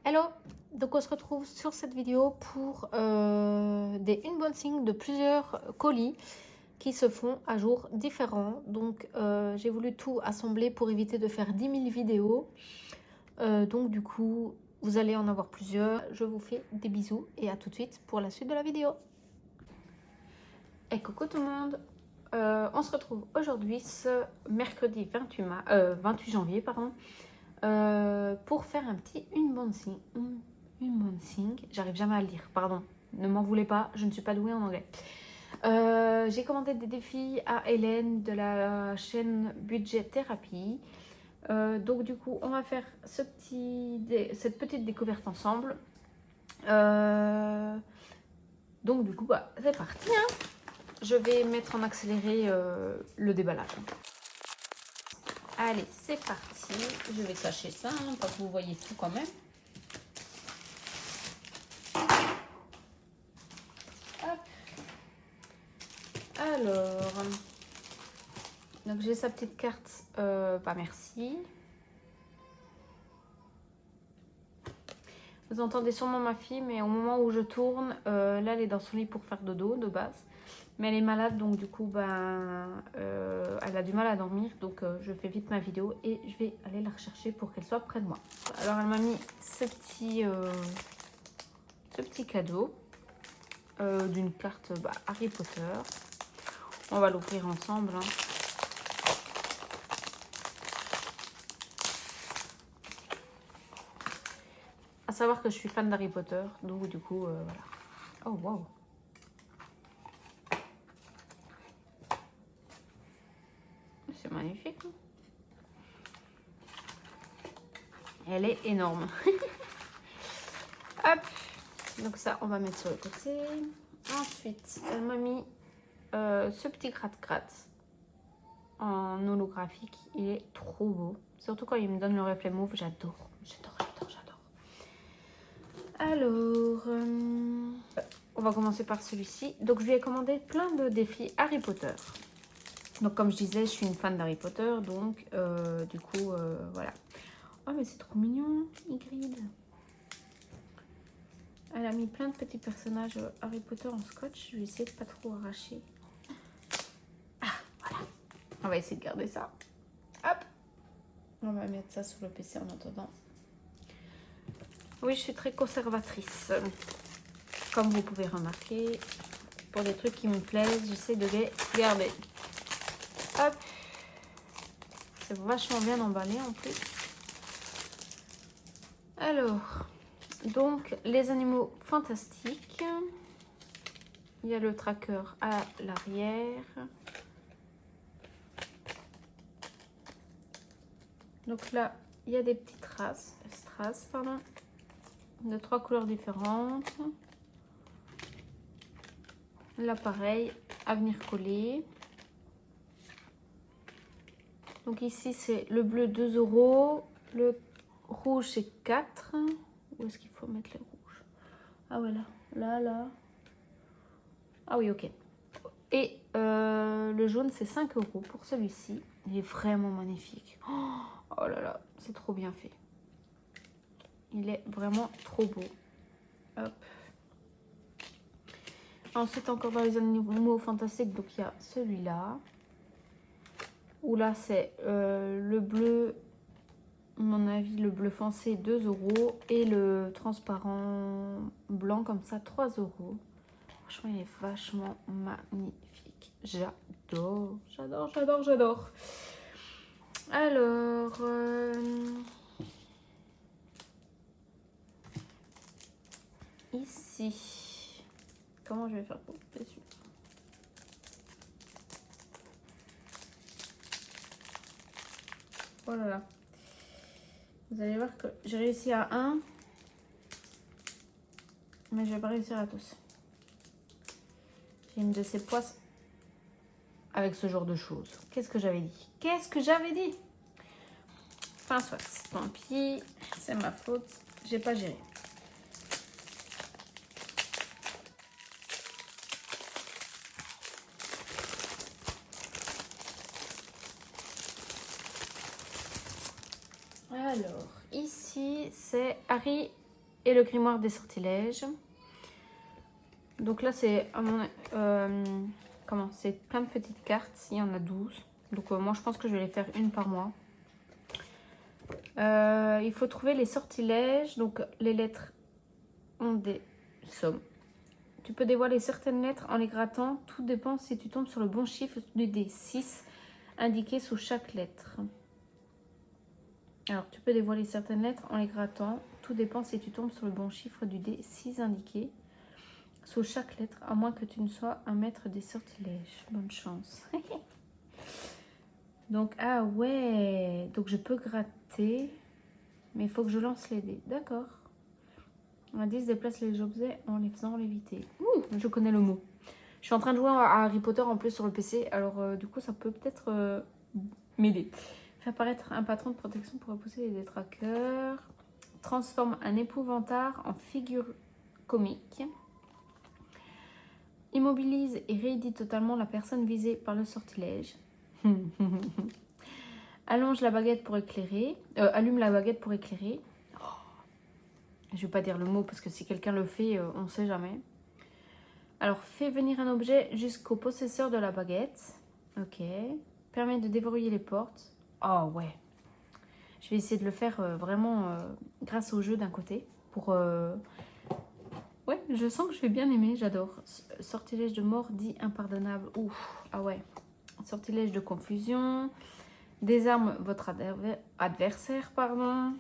Hello, donc on se retrouve sur cette vidéo pour des unboxings de plusieurs colis qui se font à jours différents. Donc j'ai voulu tout assembler pour éviter de faire 10 000 vidéos. Donc du coup, vous allez en avoir plusieurs. Je vous fais des bisous et à tout de suite pour la suite de la vidéo. Et coucou tout le monde, on se retrouve aujourd'hui ce mercredi 28 janvier, pardon. Pour faire un petit unboxing. J'arrive jamais à le dire, pardon. Ne m'en voulez pas, je ne suis pas douée en anglais. J'ai commandé des défis à Hélène de la chaîne Budget Thérapie. Donc du coup, on va faire cette petite découverte ensemble. Donc du coup, c'est parti. Hein. Je vais mettre en accéléré le déballage. Allez, c'est parti. Je vais cacher ça, hein, pour que vous voyez tout quand même. Hop. Alors, donc j'ai sa petite carte, pas merci. Vous entendez sûrement ma fille, mais au moment où je tourne, là elle est dans son lit pour faire dodo de base. Mais elle est malade, donc du coup, elle a du mal à dormir. Donc je fais vite ma vidéo et je vais aller la rechercher pour qu'elle soit près de moi. Alors elle m'a mis ce petit cadeau d'une carte Harry Potter. On va l'ouvrir ensemble. Hein. À savoir que je suis fan d'Harry Potter, donc du coup, voilà. Oh, wow. C'est magnifique. Hein. Elle est énorme. Hop. Donc ça, on va mettre sur le côté. Ensuite, elle m'a mis ce petit gratte-gratte en holographique. Il est trop beau. Surtout quand il me donne le reflet mauve. J'adore. Alors, on va commencer par celui-ci. Donc, je lui ai commandé plein de défis Harry Potter. Donc, comme je disais, je suis une fan d'Harry Potter. Donc, du coup, voilà. Oh, mais c'est trop mignon, Hagrid. Elle a mis plein de petits personnages Harry Potter en scotch. Je vais essayer de pas trop arracher. Ah, voilà. On va essayer de garder ça. Hop. On va mettre ça sur le PC en attendant. Oui, je suis très conservatrice. Comme vous pouvez remarquer, pour des trucs qui me plaisent, j'essaie de les garder. Hop. C'est vachement bien emballé en plus. Alors, donc, les animaux fantastiques. Il y a le tracker à l'arrière. Donc là, il y a des petites strass, pardon, de 3 couleurs différentes. Là, pareil, à venir coller. Donc ici, c'est le bleu 2 €, le rouge, c'est 4. Où est-ce qu'il faut mettre les rouges? Ah ouais, là. Ah oui, ok. Et le jaune, c'est 5 € pour celui-ci. Il est vraiment magnifique. Oh là là, c'est trop bien fait. Il est vraiment trop beau. Hop. Ensuite, encore dans les animaux fantastiques, donc il y a celui-là. Où là, c'est le bleu, à mon avis, le bleu foncé, 2 €. Et le transparent blanc, comme ça, 3 €. Franchement, il est vachement magnifique. J'adore. Alors, ici, comment je vais faire pour dessus? Oh là là. Vous allez voir que j'ai réussi à un, mais je vais pas réussir à tous. J'ai une de ces poisses avec ce genre de choses. Qu'est-ce que j'avais dit? Enfin, soit, tant pis, c'est ma faute, j'ai pas géré. Alors, ici, c'est Harry et le grimoire des sortilèges. Donc là, c'est c'est plein de petites cartes. Il y en a 12. Donc moi, je pense que je vais les faire une par mois. Il faut trouver les sortilèges. Donc les lettres ont des sommes. Tu peux dévoiler certaines lettres en les grattant. Tout dépend si tu tombes sur le bon chiffre du D6 indiqué sous chaque lettre. Alors, tu peux dévoiler certaines lettres en les grattant. Tout dépend si tu tombes sur le bon chiffre du D6 indiqué sous chaque lettre, à moins que tu ne sois un maître des sortilèges. Bonne chance. Donc, ah ouais. Donc, je peux gratter. Mais il faut que je lance les dés. D'accord. On a dit, déplace les objets en les faisant léviter. Ouh, je connais le mot. Je suis en train de jouer à Harry Potter en plus sur le PC. Alors, du coup, ça peut peut-être m'aider. Fais apparaître un patron de protection pour repousser les détraqueurs. Transforme un épouvantail en figure comique. Immobilise et réédite totalement la personne visée par le sortilège. Allonge la baguette pour éclairer. Allume la baguette pour éclairer. Je ne vais pas dire le mot parce que si quelqu'un le fait, on ne sait jamais. Alors, fais venir un objet jusqu'au possesseur de la baguette. Ok. Permet de déverrouiller les portes. Oh ouais. Je vais essayer de le faire vraiment grâce au jeu d'un côté. Pour... Ouais, je sens que je vais bien aimer. J'adore. Sortilège de mort dit impardonnable. Ouf. Ah ouais. Sortilège de confusion. Désarme votre adversaire, pardon.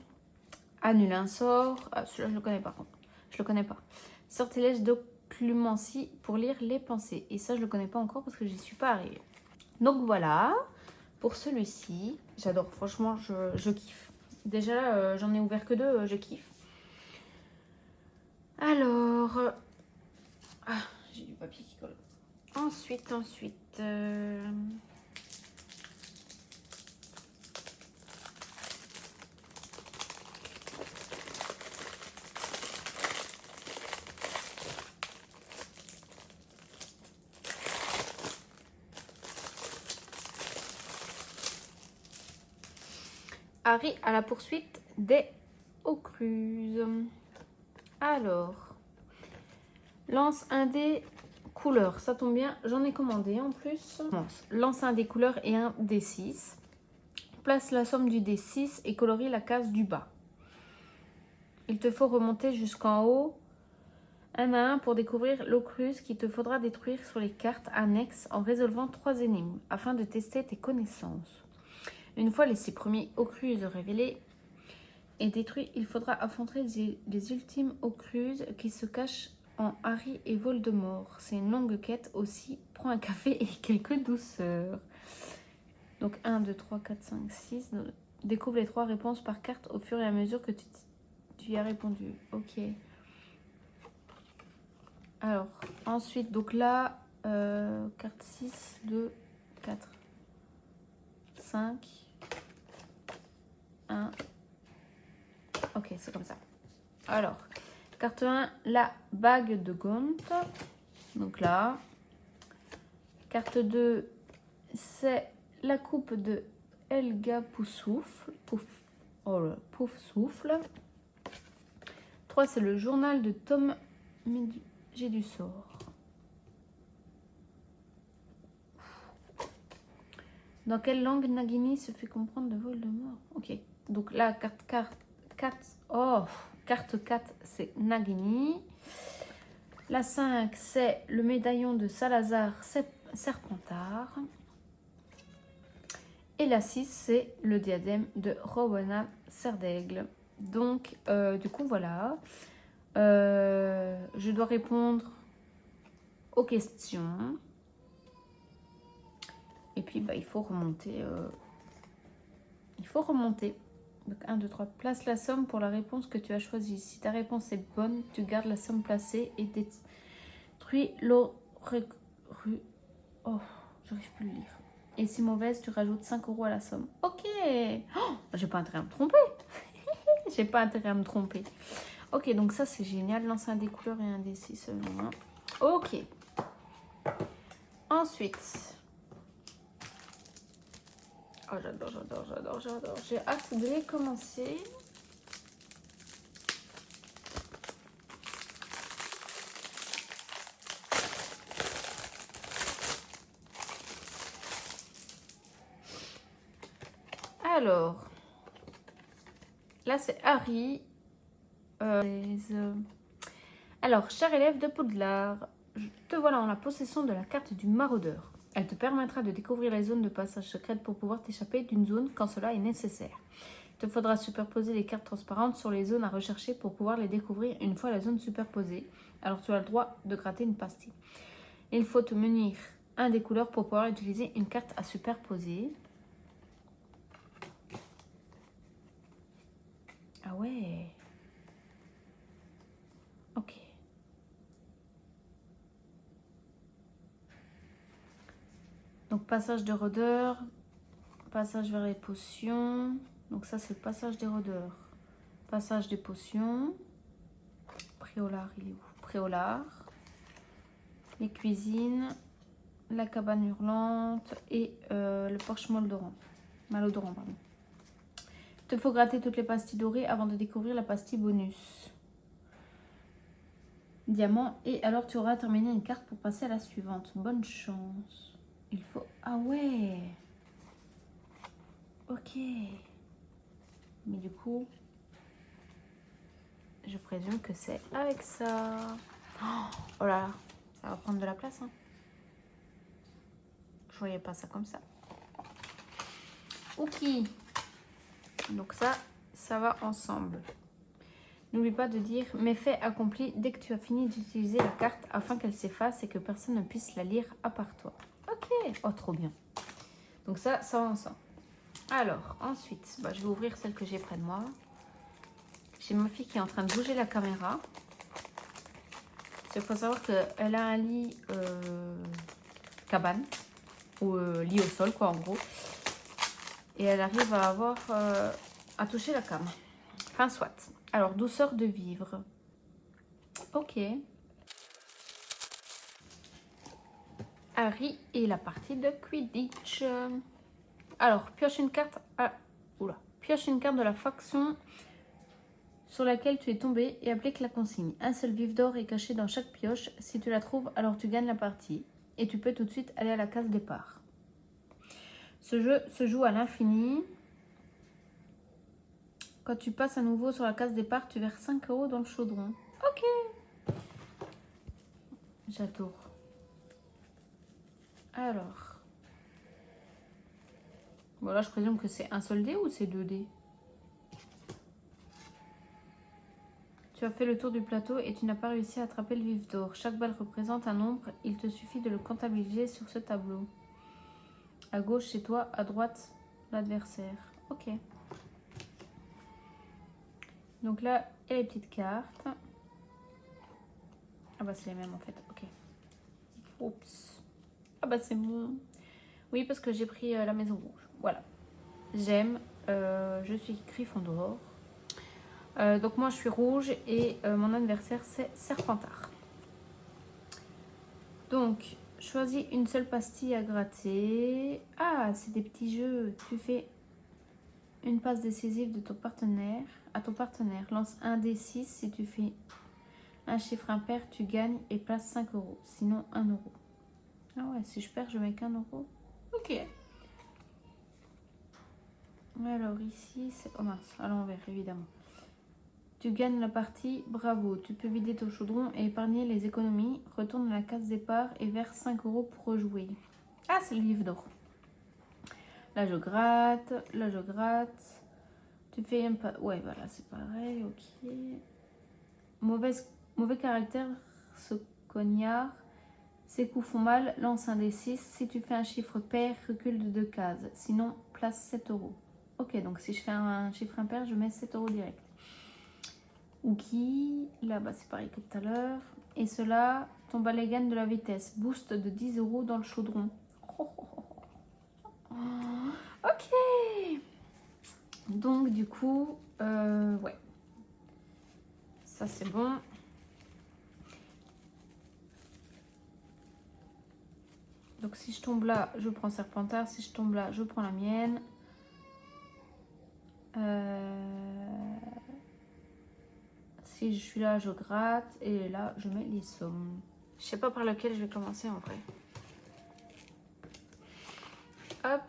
Annule un sort. Ah, celui-là, je le connais par contre. Je le connais pas. Sortilège d'occlumencie pour lire les pensées. Et ça, je le connais pas encore parce que j'y suis pas arrivée. Donc voilà. Pour celui-ci, j'adore. Franchement, je kiffe. Déjà, j'en ai ouvert que 2. Je kiffe. Alors... Ah, j'ai du papier qui colle. Ensuite... Harry à la poursuite des Horcruxes. Alors, lance un dé couleur. Ça tombe bien, j'en ai commandé en plus. Lance un dé couleur et un D6. Place la somme du D6 et colorie la case du bas. Il te faut remonter jusqu'en haut, un à un, pour découvrir l'Horcrux qu'il te faudra détruire sur les cartes annexes en résolvant 3 énigmes, afin de tester tes connaissances. Une fois les 6 premiers Horcrux révélés et détruits, il faudra affronter les ultimes Horcrux qui se cachent en Harry et Voldemort. C'est une longue quête aussi. Prends un café et quelques douceurs. Donc 1, 2, 3, 4, 5, 6. Découvre les 3 réponses par carte au fur et à mesure que tu y as répondu. Ok. Alors, ensuite, donc là, carte 6, 2, 4, 5, 1. Ok, c'est comme ça. Alors, carte 1, la bague de Gaunt. Donc là. Carte 2, c'est la coupe de Helga Poufsouffle. Poufsouffle. 3, c'est le journal de Tom Jedusor. Dans quelle langue Nagini se fait comprendre de Voldemort? Ok, donc là, carte 4, c'est Nagini. La 5, c'est le médaillon de Salazar Serpentard. Et la 6, c'est le diadème de Rowena Serdaigle. Donc, du coup, voilà. Je dois répondre aux questions. Et puis, bah, il faut remonter. Donc, 1, 2, 3. Place la somme pour la réponse que tu as choisie. Si ta réponse est bonne, tu gardes la somme placée et détruis l'Horcrux. Oh, j'arrive plus à le lire. Et si mauvaise, tu rajoutes 5 € à la somme. Ok. Oh, j'ai pas intérêt à me tromper. J'ai pas intérêt à me tromper. Ok, donc ça, c'est génial. Lance un des couleurs et un des 6 seulement. Ok. Ensuite... Oh, j'adore. J'ai hâte de les commencer. Alors, là c'est Harry. Alors, cher élève de Poudlard, te voilà en la possession de la carte du maraudeur. Elle te permettra de découvrir les zones de passage secrètes pour pouvoir t'échapper d'une zone quand cela est nécessaire. Il te faudra superposer les cartes transparentes sur les zones à rechercher pour pouvoir les découvrir une fois la zone superposée. Alors tu as le droit de gratter une pastille. Il faut te munir un des couleurs pour pouvoir utiliser une carte à superposer. Ah ouais. Ok. Donc passage de rôdeur, passage vers les potions. Donc ça c'est le passage des rôdeurs. Passage des potions. Préolard, il est où? Préolard. Les cuisines. La cabane hurlante et le porche malodorant. Pardon. Il te faut gratter toutes les pastilles dorées avant de découvrir la pastille bonus. Diamant. Et alors tu auras terminé une carte pour passer à la suivante. Bonne chance. Il faut... Ah ouais. Ok. Mais du coup, je présume que c'est avec ça. Oh là là, ça va prendre de la place. Hein. Je voyais pas ça comme ça. Ok. Donc ça va ensemble. N'oublie pas de dire méfait accompli dès que tu as fini d'utiliser la carte afin qu'elle s'efface et que personne ne puisse la lire à part toi. Ok. Oh, trop bien. Donc ça va ensemble. Alors, ensuite, je vais ouvrir celle que j'ai près de moi. J'ai ma fille qui est en train de bouger la caméra. Il faut savoir qu'elle a un lit cabane, ou lit au sol, quoi, en gros. Et elle arrive à avoir, à toucher la cam. Enfin, soit. Alors, douceur de vivre. Ok. Harry et la partie de Quidditch. Alors, pioche une carte pioche une carte de la faction sur laquelle tu es tombé et applique la consigne. Un seul vif d'or est caché dans chaque pioche. Si tu la trouves, alors tu gagnes la partie. Et tu peux tout de suite aller à la case départ. Ce jeu se joue à l'infini. Quand tu passes à nouveau sur la case départ, tu verses 5 € dans le chaudron. Ok. J'adore. Alors. Bon là, je présume que c'est un seul dé ou c'est 2 dés? Tu as fait le tour du plateau et tu n'as pas réussi à attraper le vif d'or. Chaque balle représente un nombre. Il te suffit de le comptabiliser sur ce tableau. À gauche, c'est toi. À droite, l'adversaire. Ok. Donc là, il y a les petites cartes. Ah bah c'est les mêmes en fait. Ok. Oups. Ah bah c'est bon. Oui, parce que j'ai pris la maison rouge. Voilà. J'aime. Je suis Gryffondor. Donc moi je suis rouge et mon adversaire c'est Serpentard. Donc choisis une seule pastille à gratter. Ah, c'est des petits jeux. Tu fais une passe décisive de ton partenaire à ton partenaire. Lance un dé 6. Si tu fais un chiffre impair, tu gagnes et place 5 €. Sinon 1 €. Ah ouais, si je perds, je mets qu'1 €. Ok. Alors ici, c'est... Oh mince, à l'envers, évidemment. Tu gagnes la partie, bravo. Tu peux vider ton chaudron et épargner les économies. Retourne à la case départ et verse 5 € pour rejouer. Ah, c'est le livre d'or. Là, je gratte. Là, je gratte. Tu fais un pas... Ouais, voilà, c'est pareil, ok. Mauvais caractère, ce cognard. Ses coups font mal, lance un des 6. Si tu fais un chiffre pair, recule de 2 cases. Sinon, place 7 €. Ok, donc si je fais un chiffre impair, je mets 7 € direct. Ouki, là bah, c'est pareil que tout à l'heure. Et cela, ton balai gagne de la vitesse. Boost de 10 € dans le chaudron. Ok. Donc du coup, ouais. Ça c'est bon. Donc si je tombe là, je prends Serpentard. Si je tombe là, je prends la mienne. Si je suis là, je gratte. Et là, je mets les sommes. Je sais pas par lequel je vais commencer en vrai. Hop.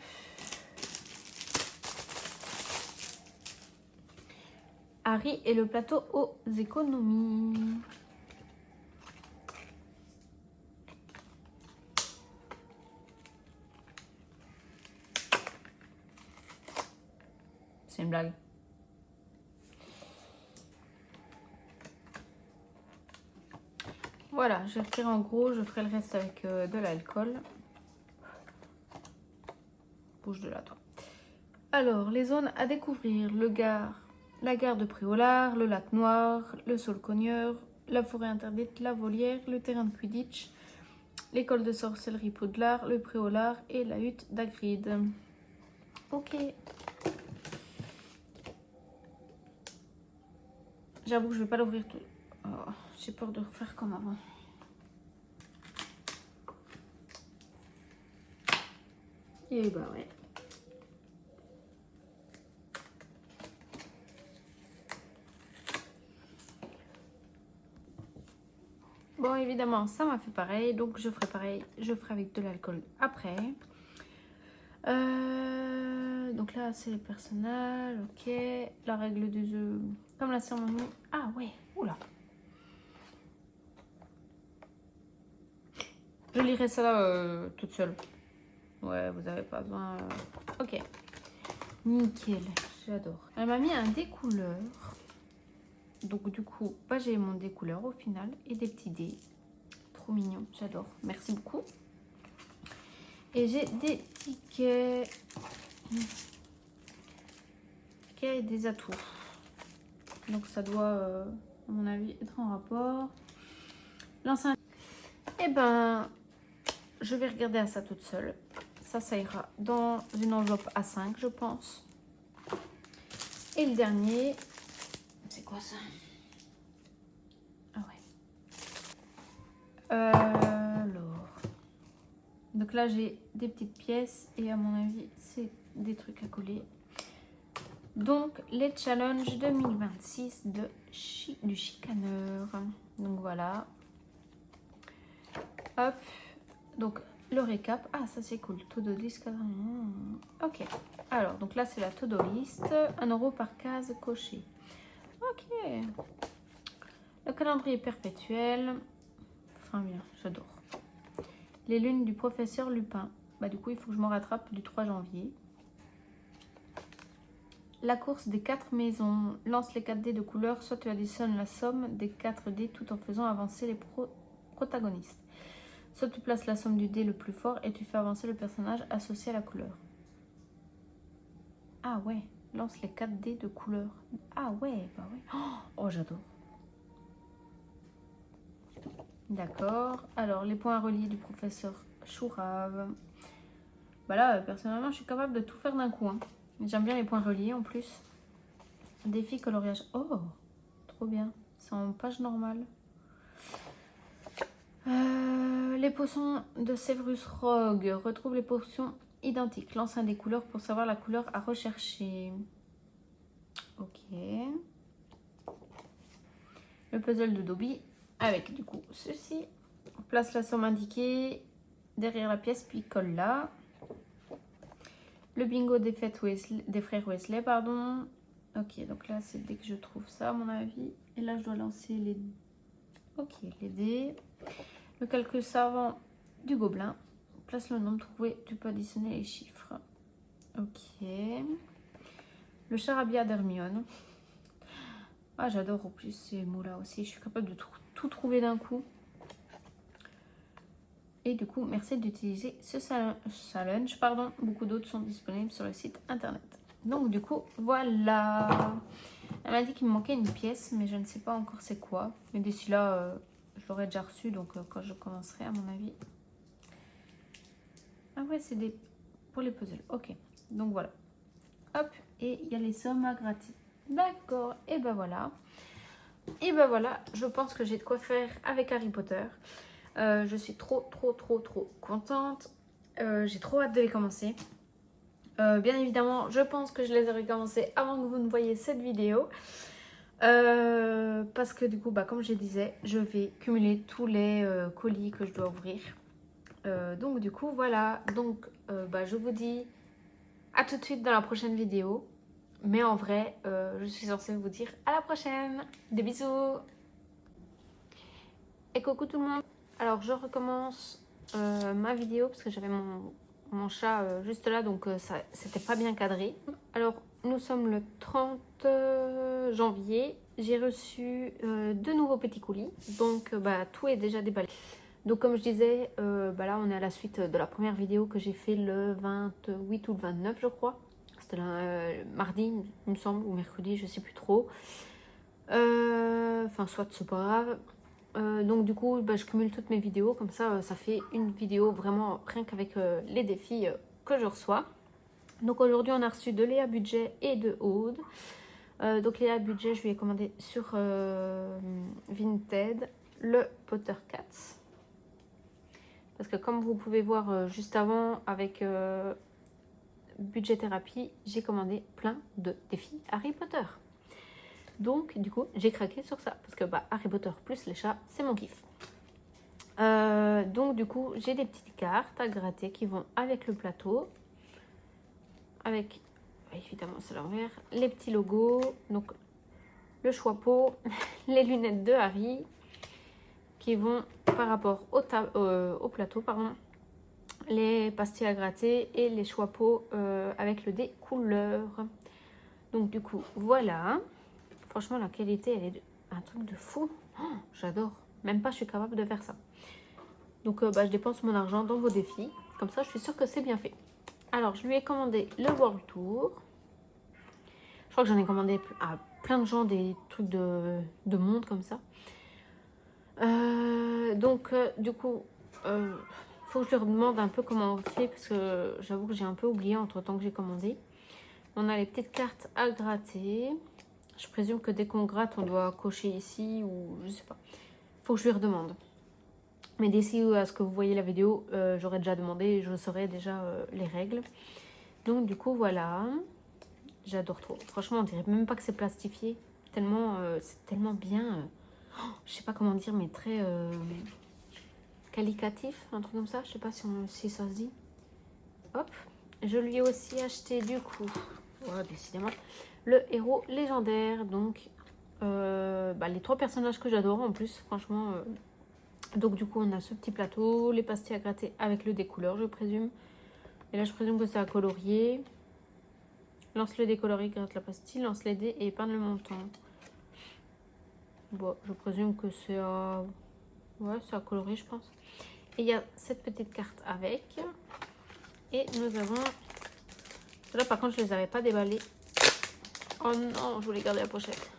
Harry et le plateau aux économies. C'est une blague. Voilà, je vais retirer en gros, je ferai le reste avec de l'alcool. Bouge de là, toi. Alors, les zones à découvrir, la gare de Préolard, le lac Noir, le Saulcogneur, la forêt interdite, la volière, le terrain de Quidditch, l'école de sorcellerie Poudlard, le Préolard et la hutte d'Hagrid. Ok. J'avoue que je vais pas l'ouvrir tout. Oh, j'ai peur de refaire comme avant. Et bah ouais. Bon, évidemment, ça m'a fait pareil, donc je ferai pareil. Je ferai avec de l'alcool après. Donc là, c'est personnel, ok. La règle du jeu, comme la cérémonie. Ah ouais, oula. Je lirai ça toute seule. Ouais, vous n'avez pas besoin. Ok. Nickel, j'adore. Elle m'a mis un découleur. Donc du coup, bah, j'ai mon découleur au final et des petits dés. Trop mignon, j'adore. Merci beaucoup. Et j'ai des tickets. Tickets et des atouts. Donc ça doit, à mon avis, être en rapport. L'enceinte. Eh ben, je vais regarder à ça toute seule. Ça ira dans une enveloppe A5, je pense. Et le dernier, c'est quoi ça? Ah ouais. Alors. Donc là, j'ai des petites pièces et à mon avis, c'est des trucs à coller. Donc, les challenges 2026 du chicaneur. Donc voilà. Hop. Donc, le récap. Ah, ça c'est cool. To-do list. Ok. Alors, donc là, c'est la to-do list. 1 € par case cochée. Ok. Le calendrier perpétuel. Enfin bien, j'adore. Les lunes du professeur Lupin. Bah du coup, il faut que je me rattrape du 3 janvier. La course des 4 maisons. Lance les 4 dés de couleur, soit tu additionnes la somme des 4 dés tout en faisant avancer les protagonistes. Soit tu places la somme du dé le plus fort et tu fais avancer le personnage associé à la couleur. Ah ouais, lance les 4 dés de couleur. Ah ouais, bah ouais. Oh, j'adore. D'accord. Alors, les points reliés du professeur Chourave. Bah là, personnellement, je suis capable de tout faire d'un coup. Hein. J'aime bien les points reliés en plus. Défi coloriage. Oh, trop bien. C'est en page normale. Les potions de Severus Rogue. Retrouve les potions identiques. Lance un des couleurs pour savoir la couleur à rechercher. Ok. Le puzzle de Dobby. Avec du coup ceci. Place la somme indiquée derrière la pièce puis colle là. Le bingo des frères Weasley, pardon. Ok, donc là, c'est dès que je trouve ça, à mon avis. Et là, je dois lancer les... Ok, les dés. Le calcul savant du gobelin. Place le nombre trouvé, tu peux additionner les chiffres. Ok. Le charabia d'Hermione. Ah, j'adore en plus ces mots-là aussi. Je suis capable de tout trouver d'un coup. Et du coup, merci d'utiliser ce challenge. Pardon, beaucoup d'autres sont disponibles sur le site internet. Donc du coup, voilà. Elle m'a dit qu'il me manquait une pièce, mais je ne sais pas encore c'est quoi. Mais d'ici là, je l'aurai déjà reçu, donc quand je commencerai, à mon avis. Ah ouais, c'est des pour les puzzles. Ok, donc voilà. Hop, et il y a les sommes à gratis. D'accord, et ben voilà. Et ben voilà, je pense que j'ai de quoi faire avec Harry Potter. Je suis trop contente. J'ai trop hâte de les commencer. Bien évidemment, je pense que je les aurais commencés avant que vous ne voyiez cette vidéo. Parce que du coup, bah, comme je disais, je vais cumuler tous les colis que je dois ouvrir. Donc du coup, voilà. Donc, bah, je vous dis à tout de suite dans la prochaine vidéo. Mais en vrai, je suis censée vous dire à la prochaine. Des bisous. Et coucou tout le monde. Alors je recommence ma vidéo parce que j'avais mon chat juste là, donc ça c'était pas bien cadré. Alors nous sommes le 30 janvier. J'ai reçu 2 nouveaux petits colis, donc tout est déjà déballé. Donc comme je disais, là on est à la suite de la première vidéo que j'ai fait le 28 ou le 29 je crois. C'était mardi il me semble, ou mercredi, je sais plus trop. Enfin soit c'est pas grave. Donc du coup je cumule toutes mes vidéos, comme ça ça fait une vidéo vraiment rien qu'avec les défis que je reçois. Donc aujourd'hui on a reçu de Léa Budget et de Aude. Donc Léa Budget, je lui ai commandé sur Vinted le Potter Cats. Parce que comme vous pouvez voir juste avant avec Budget Thérapie, j'ai commandé plein de défis Harry Potter. Donc du coup j'ai craqué sur ça parce que Harry Potter plus les chats c'est mon kiff. Donc du coup j'ai des petites cartes à gratter qui vont avec le plateau, avec évidemment c'est l'envers, les petits logos, donc le chapeau, les lunettes de Harry qui vont par rapport au plateau, pardon, les pastilles à gratter et les chapeaux avec le dé couleur. Donc du coup voilà. Franchement, la qualité, elle est un truc de fou. Oh, j'adore. Même pas, je suis capable de faire ça. Donc, je dépense mon argent dans vos défis. Comme ça, je suis sûre que c'est bien fait. Alors, je lui ai commandé le World Tour. Je crois que j'en ai commandé à plein de gens des trucs de monde comme ça. Du coup, faut que je leur demande un peu comment on fait. Parce que j'avoue que j'ai un peu oublié entre temps que j'ai commandé. On a les petites cartes à gratter. Je présume que dès qu'on gratte, on doit cocher ici ou je sais pas. Faut que je lui redemande. Mais d'ici à ce que vous voyez la vidéo, j'aurais déjà demandé et je saurais déjà les règles. Donc du coup, voilà. J'adore trop. Franchement, on dirait même pas que c'est plastifié. Tellement, c'est tellement bien. Je sais pas comment dire, mais très qualitatif, un truc comme ça. Je sais pas si ça se dit. Hop. Je lui ai aussi acheté du coup, décidément, le héros légendaire, donc les 3 personnages que j'adore en plus, franchement. Donc du coup on a ce petit plateau, les pastilles à gratter avec le découleur je présume. Et là je présume que c'est à colorier. Lance le décoloré, gratte la pastille, lance les dés et épargne le montant. Bon, je présume que c'est à... Ouais, c'est à colorier je pense. Et il y a cette petite carte avec. Et nous avons... Là par contre je les avais pas déballés. Oh non, je voulais garder la pochette.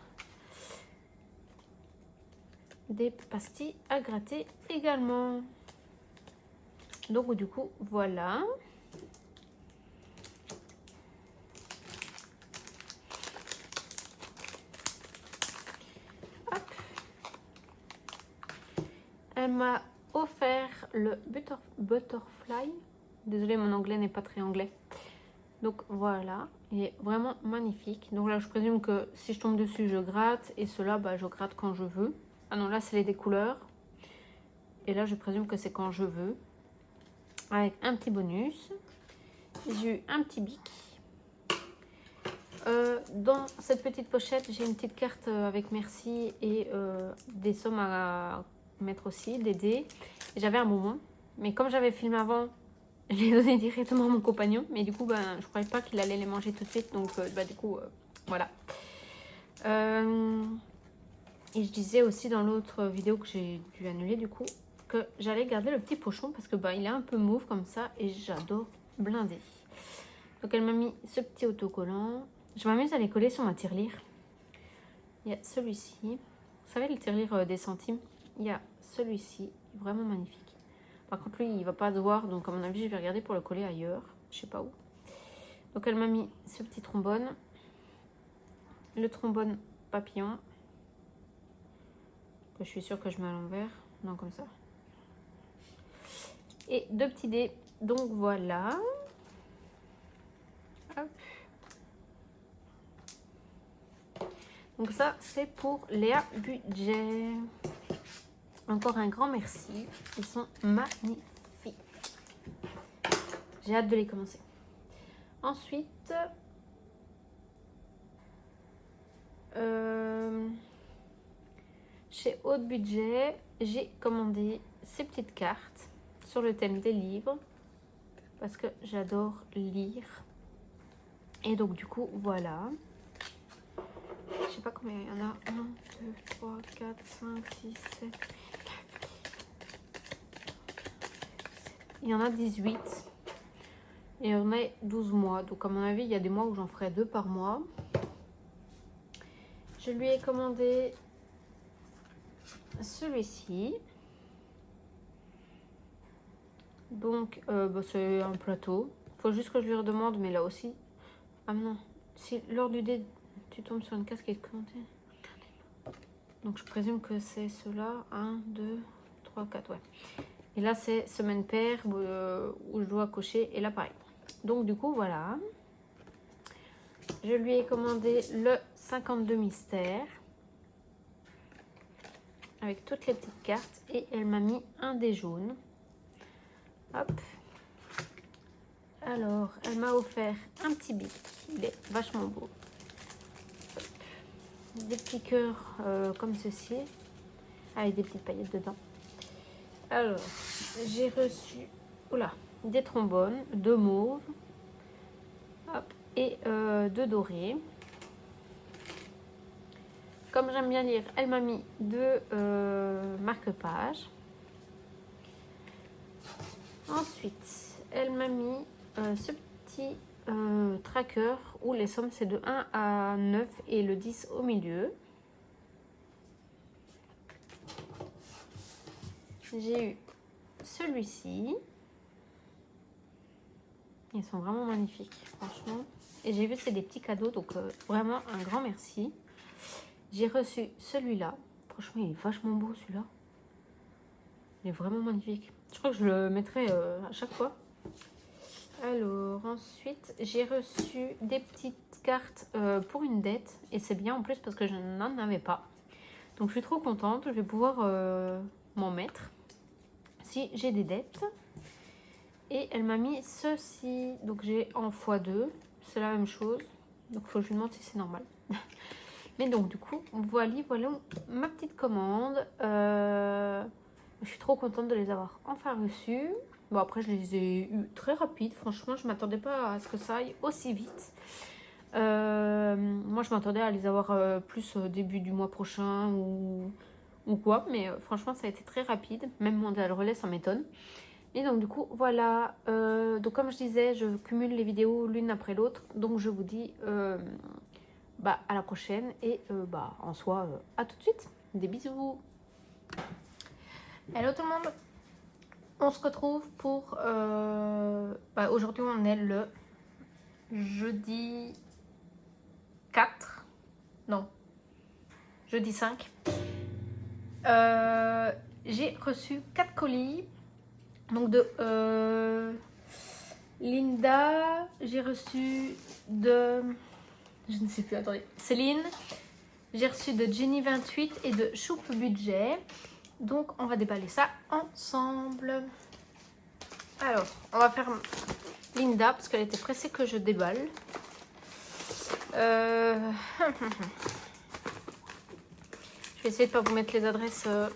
Des pastilles à gratter également. Donc du coup, voilà. Hop. Elle m'a offert le Butterfly. Désolée, mon anglais n'est pas très anglais. Donc voilà, il est vraiment magnifique. Donc là, je présume que si je tombe dessus, je gratte. Et cela, je gratte quand je veux. Ah non, là, c'est les découleurs. Et là, je présume que c'est quand je veux. Avec un petit bonus. J'ai eu un petit bic. Dans cette petite pochette, j'ai une petite carte avec merci et des sommes à mettre aussi, des dés. J'avais un bonbon. Mais comme j'avais filmé avant, je l'ai donné directement à mon compagnon. Mais du coup, je croyais pas qu'il allait les manger tout de suite. Donc, du coup, voilà. Et je disais aussi dans l'autre vidéo que j'ai dû annuler du coup, que j'allais garder le petit pochon parce que il est un peu mauve comme ça et j'adore blinder. Donc elle m'a mis ce petit autocollant. Je m'amuse à les coller sur ma tirelire. Il y a celui-ci. Vous savez le tirelire des centimes? Il y a celui-ci, vraiment magnifique. Par contre lui il va pas se voir, donc à mon avis je vais regarder pour le coller ailleurs. Je sais pas où. Donc elle m'a mis ce petit trombone. Le trombone papillon. Que je suis sûre que je mets à l'envers. Non, comme ça. Et 2 petits dés. Donc voilà. Hop. Donc ça, c'est pour Léa Budget. Encore un grand merci. Ils sont magnifiques. J'ai hâte de les commencer. Ensuite, chez Haut de Budget, j'ai commandé ces petites cartes sur le thème des livres parce que j'adore lire. Et donc du coup, voilà. Je sais pas combien il y en a. 1, 2, 3, 4, 5, 6, 7. Il y en a 18. Et on est 12 mois. Donc à mon avis, il y a des mois où j'en ferai 2 par mois. Je lui ai commandé celui-ci. Donc c'est un plateau. Faut juste que je lui redemande, mais là aussi. Ah non. Si lors du dé, tu tombes sur une case qui est commentée. Donc je présume que c'est ceux-là. 1, 2, 3, 4. Ouais. Et là c'est semaine paire où je dois cocher. Et là pareil. Donc du coup voilà. Je lui ai commandé le 52 mystères. Avec toutes les petites cartes. Et elle m'a mis un dé jaune. Hop. Alors, elle m'a offert un petit bic. Il est vachement beau. Hop. Des petits cœurs comme ceci. Avec des petites paillettes dedans. Alors, j'ai reçu des trombones, 2 mauves. Hop. Et 2 dorés. Comme j'aime bien lire, elle m'a mis 2 marque-pages. Ensuite, elle m'a mis ce petit tracker où les sommes c'est de 1 à 9 et le 10 au milieu. J'ai eu celui-ci. Ils sont vraiment magnifiques, franchement. Et j'ai vu c'est des petits cadeaux, donc vraiment un grand merci. J'ai reçu celui-là. Franchement, il est vachement beau celui-là. Il est vraiment magnifique. Je crois que je le mettrai à chaque fois. Alors, ensuite, j'ai reçu des petites cartes pour une dette. Et c'est bien en plus parce que je n'en avais pas. Donc, je suis trop contente. Je vais pouvoir m'en mettre si j'ai des dettes. Et elle m'a mis ceci. Donc, j'ai en x2. C'est la même chose. Donc, il faut que je lui demande si c'est normal. Mais donc, du coup, voilà ma petite commande. Je suis trop contente de les avoir enfin reçus. Bon, après, je les ai eu très rapides. Franchement, je ne m'attendais pas à ce que ça aille aussi vite. Moi, je m'attendais à les avoir plus au début du mois prochain ou quoi. Mais franchement, ça a été très rapide. Même mondial relais, ça m'étonne. Et donc, du coup, voilà. Donc, comme je disais, je cumule les vidéos l'une après l'autre. Donc, je vous dis à la prochaine. Et en soi, à tout de suite. Des bisous. Hello tout le monde. On se retrouve pour... aujourd'hui, on est le jeudi 4. Non. Jeudi 5. J'ai reçu 4 colis. Donc de Linda. J'ai reçu de... Je ne sais plus, attendez. Céline. J'ai reçu de Jenny 28 et de Choupe Budget. Donc, on va déballer ça ensemble. Alors, on va faire Linda parce qu'elle était pressée que je déballe. Je vais essayer de ne pas vous mettre les adresses à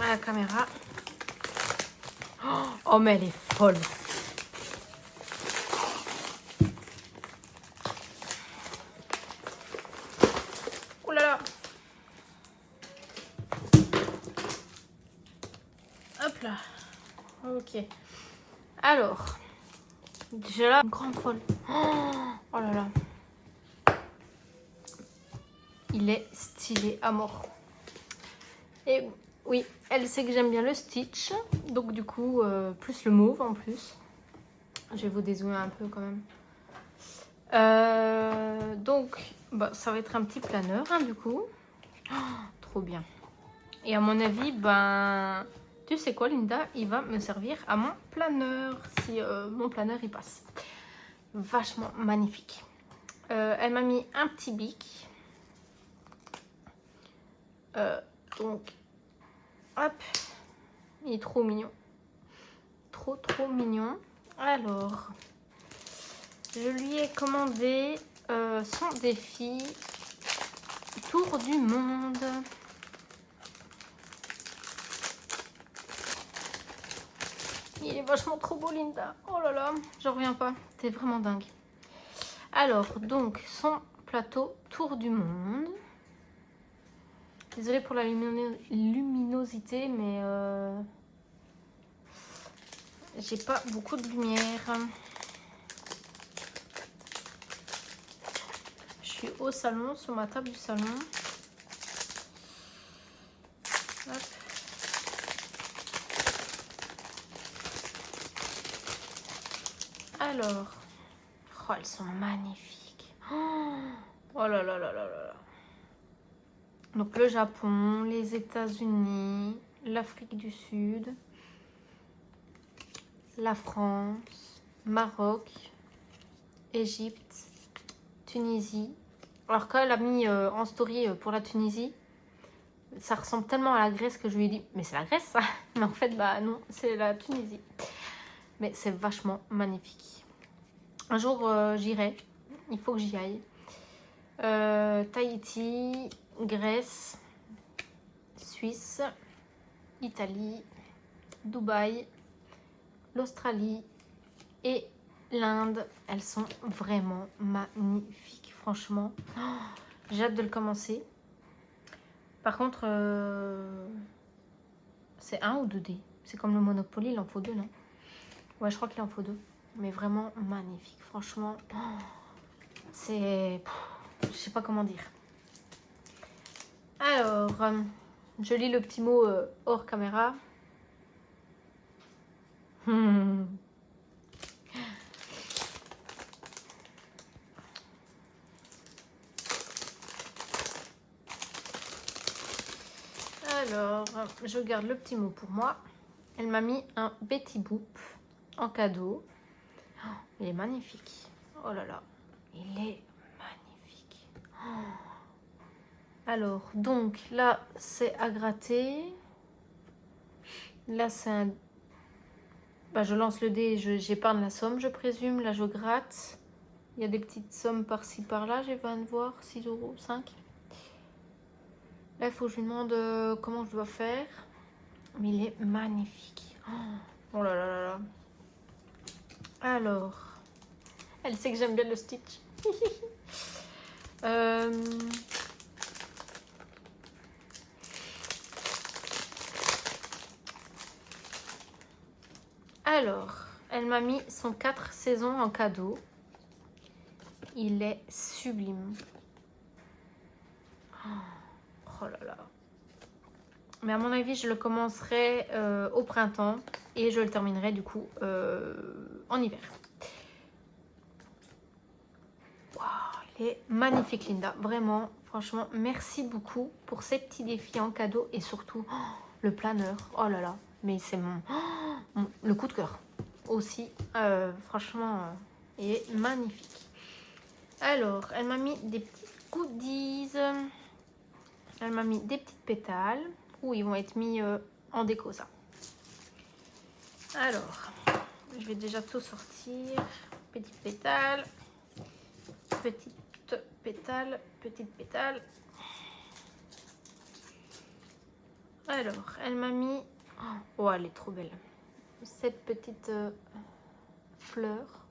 la caméra. Oh, mais elle est folle. Oh là là. Hop là. Ok. Alors, déjà là, une grande folle. Oh là là. Il est stylé à mort. Et oui, elle sait que j'aime bien le Stitch. Donc du coup, plus le mauve en plus. Je vais vous dézoomer un peu quand même. Donc, ça va être un petit planeur du coup. Trop bien. Et à mon avis, tu sais quoi Linda, il va me servir à mon planeur. Si mon planeur il passe. Vachement magnifique. Elle m'a mis un petit bic. Donc, hop. Il est trop mignon. Trop mignon. Alors, je lui ai commandé son défi Tour du monde. Il est vachement trop beau, Linda. Oh là là, j'en reviens pas. T'es vraiment dingue. Alors, donc, son plateau Tour du Monde. Désolée pour la luminosité, mais j'ai pas beaucoup de lumière. Je suis au salon, sur ma table du salon. Hop. Alors, oh, elles sont magnifiques. Oh là là là là là là. Donc le Japon, les États-Unis, l'Afrique du Sud, la France, Maroc, Égypte, Tunisie. Alors quand elle a mis en story pour la Tunisie, ça ressemble tellement à la Grèce que je lui ai dit mais c'est la Grèce ça. Mais en fait bah non, c'est la Tunisie. Mais c'est vachement magnifique. Un jour j'irai, il faut que j'y aille. Tahiti, Grèce, Suisse, Italie, Dubaï, l'Australie et l'Inde. Elles sont vraiment magnifiques, franchement. Oh, j'ai hâte de le commencer. Par contre, c'est 1 ou 2 dés. C'est comme le Monopoly, il en faut 2, non? Ouais, je crois qu'il en faut 2. Mais vraiment magnifique, franchement. Oh, c'est... Je sais pas comment dire. Alors, je lis le petit mot hors caméra. Alors, je garde le petit mot pour moi. Elle m'a mis un Betty Boop en cadeau. Oh, il est magnifique. Oh là là, il est magnifique. Oh. Alors, donc là, c'est à gratter. Là, c'est un... Bah, je lance le dé, j'épargne la somme, je présume. Là, je gratte. Il y a des petites sommes par-ci, par-là. J'ai viens de voir, 6 €, 5. Là, il faut que je lui demande comment je dois faire. Mais il est magnifique. Oh là là là là. Alors, elle sait que j'aime bien le Stitch. Alors, elle m'a mis son 4 saisons en cadeau. Il est sublime. Oh là là. Mais à mon avis, je le commencerai au printemps et je le terminerai du coup en hiver. Waouh, il est magnifique, Linda. Vraiment, franchement, merci beaucoup pour ces petits défis en cadeau et surtout le planeur. Oh là là, mais c'est le coup de cœur aussi. Franchement, il est magnifique. Alors, elle m'a mis des petits goodies. Elle m'a mis des petites pétales. Où ils vont être mis en déco, ça. Alors, je vais déjà tout sortir. Petite pétale. Petite pétale. Petite pétale. Alors, elle m'a mis... Oh, elle est trop belle. Cette petite fleur.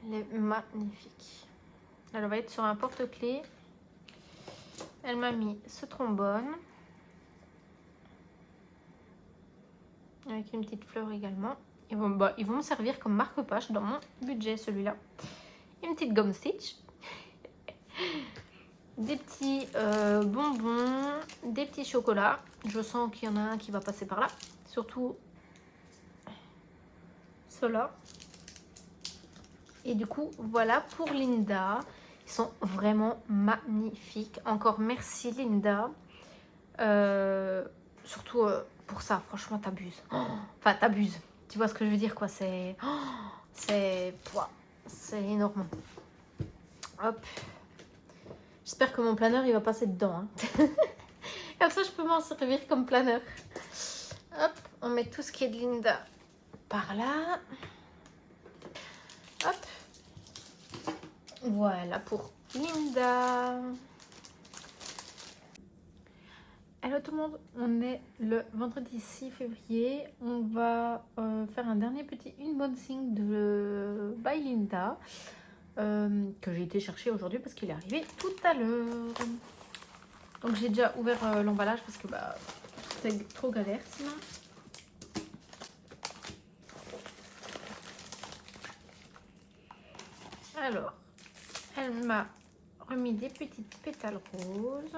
Elle est magnifique. Elle va être sur un porte-clés. Elle m'a mis ce trombone. Avec une petite fleur également. Ils vont me servir comme marque-page dans mon budget, celui-là. Une petite gomme Stitch. Des petits bonbons. Des petits chocolats. Je sens qu'il y en a un qui va passer par là. Surtout ceux-là. Et du coup, voilà pour Linda. Ils sont vraiment magnifiques. Encore merci, Linda. Surtout... pour ça, franchement, t'abuses. Enfin, t'abuses. Tu vois ce que je veux dire, quoi. C'est énorme. Hop. J'espère que mon planeur, il va passer dedans. Hein. Comme ça, je peux m'en servir comme planeur. Hop, on met tout ce qui est de Linda par là. Hop. Voilà pour Linda. Hello tout le monde, on est le vendredi 6 février. On va faire un dernier petit unboxing de By Linda que j'ai été chercher aujourd'hui parce qu'il est arrivé tout à l'heure. Donc j'ai déjà ouvert l'emballage parce que c'est trop galère sinon. Alors, elle m'a remis des petites pétales roses.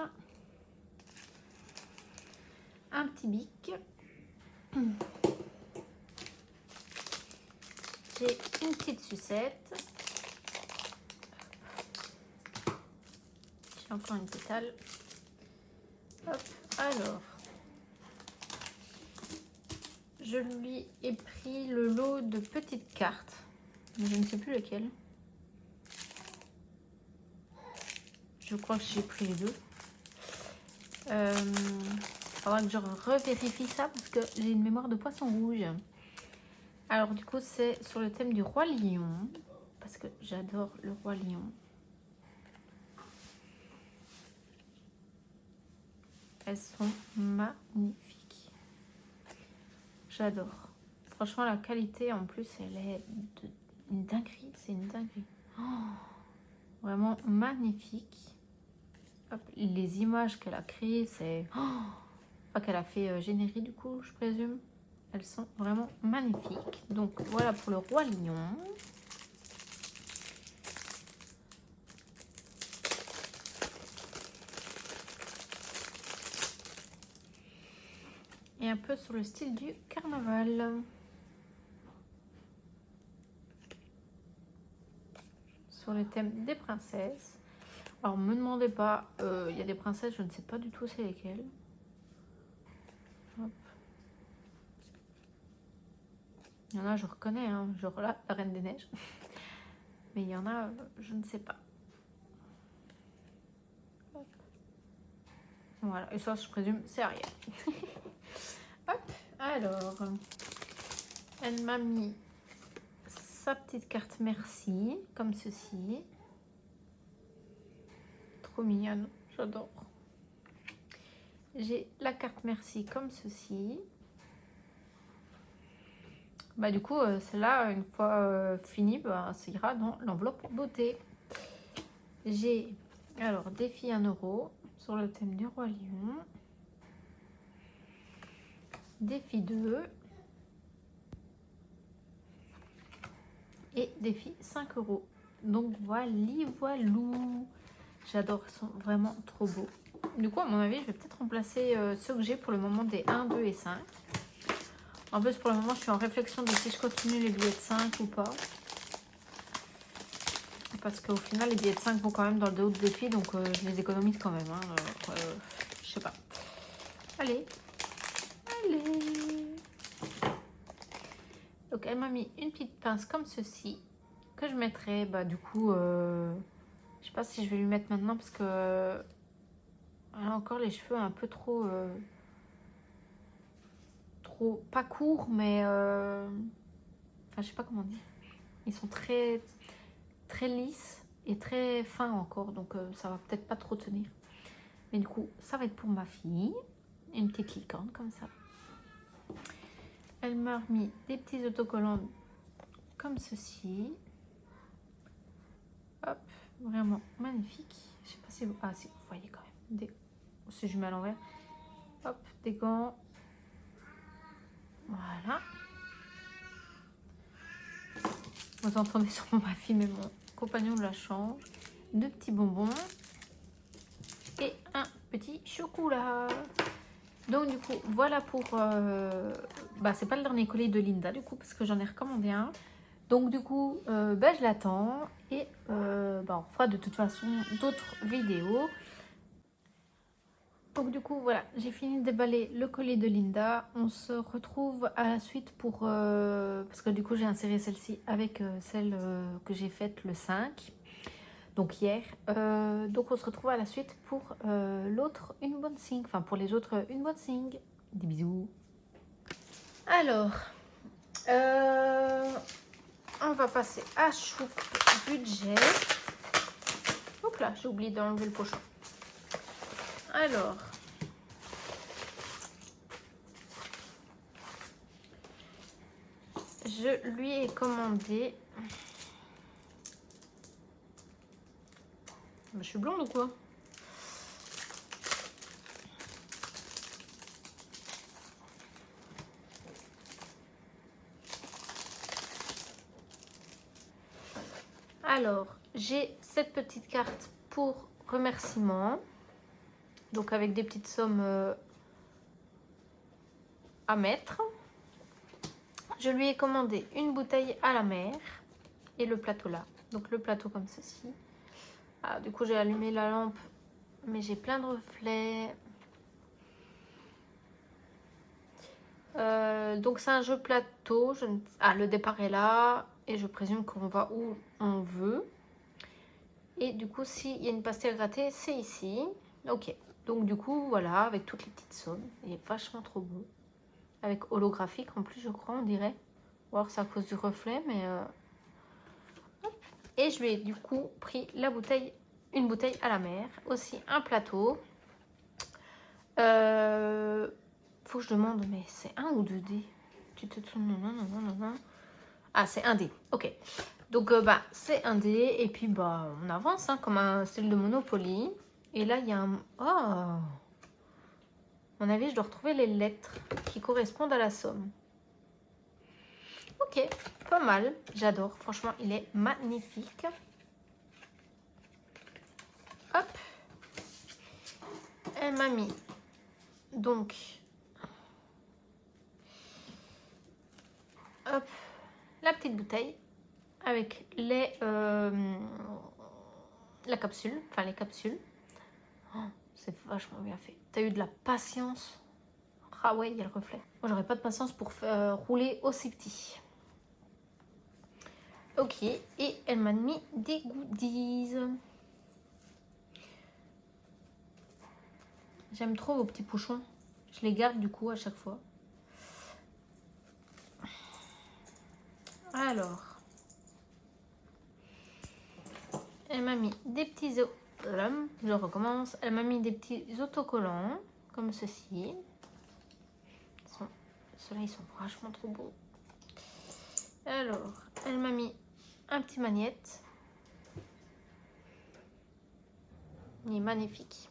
Un petit bic. J'ai une petite sucette. J'ai encore une pétale. Hop, alors. Je lui ai pris le lot de petites cartes. Mais je ne sais plus lequel. Je crois que j'ai pris les deux. Faudra que je revérifie ça parce que j'ai une mémoire de poisson rouge. Alors du coup c'est sur le thème du roi lion parce que j'adore le roi lion. Elles sont magnifiques. J'adore. Franchement la qualité en plus elle est une dinguerie. C'est une dinguerie. Oh, vraiment magnifique. Hop, les images qu'elle a créées c'est... Enfin, qu'elle a fait générer du coup je présume. Elles sont vraiment magnifiques. Donc voilà pour le roi lion. Et un peu sur le style du carnaval. Sur le thème des princesses. Alors me demandez pas, il y a des princesses, je ne sais pas du tout c'est lesquelles. Hop. Il y en a je reconnais, hein, genre là, la Reine des Neiges. Mais il y en a, je ne sais pas. Hop. Voilà, et ça je présume c'est Ariel. Hop, alors, elle m'a mis sa petite carte merci, comme ceci. Trop mignonne, j'adore. J'ai la carte merci comme ceci. Du coup, celle-là, une fois finie, ça ira dans l'enveloppe beauté. J'ai alors défi 1 € sur le thème du roi lion. Défi 2. Et défi 5 €. Donc voilou. J'adore, ils sont vraiment trop beaux. Du coup, à mon avis, je vais peut-être remplacer ceux que j'ai pour le moment des 1, 2 et 5. En plus, pour le moment, je suis en réflexion de si je continue les billets de 5 ou pas. Parce qu'au final, les billets de 5 vont quand même dans le dos de défi, donc je les économise quand même. Hein, je sais pas. Allez. Donc, elle m'a mis une petite pince comme ceci, que je mettrai, du coup, je sais pas si je vais lui mettre maintenant, parce que elle a encore les cheveux un peu trop... pas courts, mais enfin je sais pas comment dire, ils sont très lisses et très fins encore, donc ça va peut-être pas trop tenir, mais du coup ça va être pour ma fille, une petite licorne comme ça. Elle m'a remis des petits autocollants comme ceci. Hop, vraiment magnifique. Je sais pas si vous... Ah si, vous voyez quand même des... Si je mets à l'envers. Hop, des gants. Voilà. Vous entendez sûrement ma fille, mais mon compagnon de la change. 2 petits bonbons. Et un petit chocolat. Donc du coup, voilà pour... c'est pas le dernier colis de Linda du coup, parce que j'en ai recommandé un. Donc du coup, je l'attends. Et on fera de toute façon d'autres vidéos. Donc du coup voilà, j'ai fini de déballer le colis de Linda. On se retrouve à la suite pour... parce que du coup j'ai inséré celle-ci avec celle que j'ai faite le 5. Donc hier. Donc on se retrouve à la suite pour l'autre unboxing. Enfin pour les autres unboxing. Des bisous. Alors, on va passer à Chouk Budget. Hop là, j'ai oublié d'enlever le pochon. Alors, je lui ai commandé... Je suis blonde ou quoi? Alors, j'ai cette petite carte pour remerciement. Donc avec des petites sommes à mettre. Je lui ai commandé une bouteille à la mer et le plateau là. Donc le plateau comme ceci. Ah, du coup j'ai allumé la lampe, mais j'ai plein de reflets. Donc c'est un jeu plateau. Ah, le départ est là et je présume qu'on va où on veut. Et du coup s'il y a une pastille à gratter, c'est ici. Ok, donc du coup voilà, avec toutes les petites sommes. Il est vachement trop beau. Avec holographique en plus je crois, on dirait. Ou alors c'est à cause du reflet, mais... Et je lui ai du coup pris la bouteille, une bouteille à la mer. Aussi un plateau. Faut que je demande, mais c'est 1 ou 2D? Tu te tournes, non. Ah, c'est 1D, ok. Donc, bah, c'est 1D, et puis, bah, on avance, hein, comme un style de Monopoly. Et là, il y a un... Oh! À mon avis, je dois retrouver les lettres qui correspondent à la somme. Ok, pas mal. J'adore, franchement, il est magnifique. Hop. Elle m'a mis, donc... Hop, la petite bouteille avec les la capsule, enfin les capsules. Oh, c'est vachement bien fait. T'as eu de la patience. Ah ouais, il y a le reflet. Moi, j'aurais pas de patience pour rouler aussi petit. Ok, et elle m'a mis des goodies. J'aime trop vos petits pochons. Je les garde du coup à chaque fois. Alors, elle m'a mis des petits... Je recommence. Elle m'a mis des petits autocollants, comme ceci. Ceux-là, ils sont vachement trop beaux. Alors, elle m'a mis un petit magnète. Il est magnifique.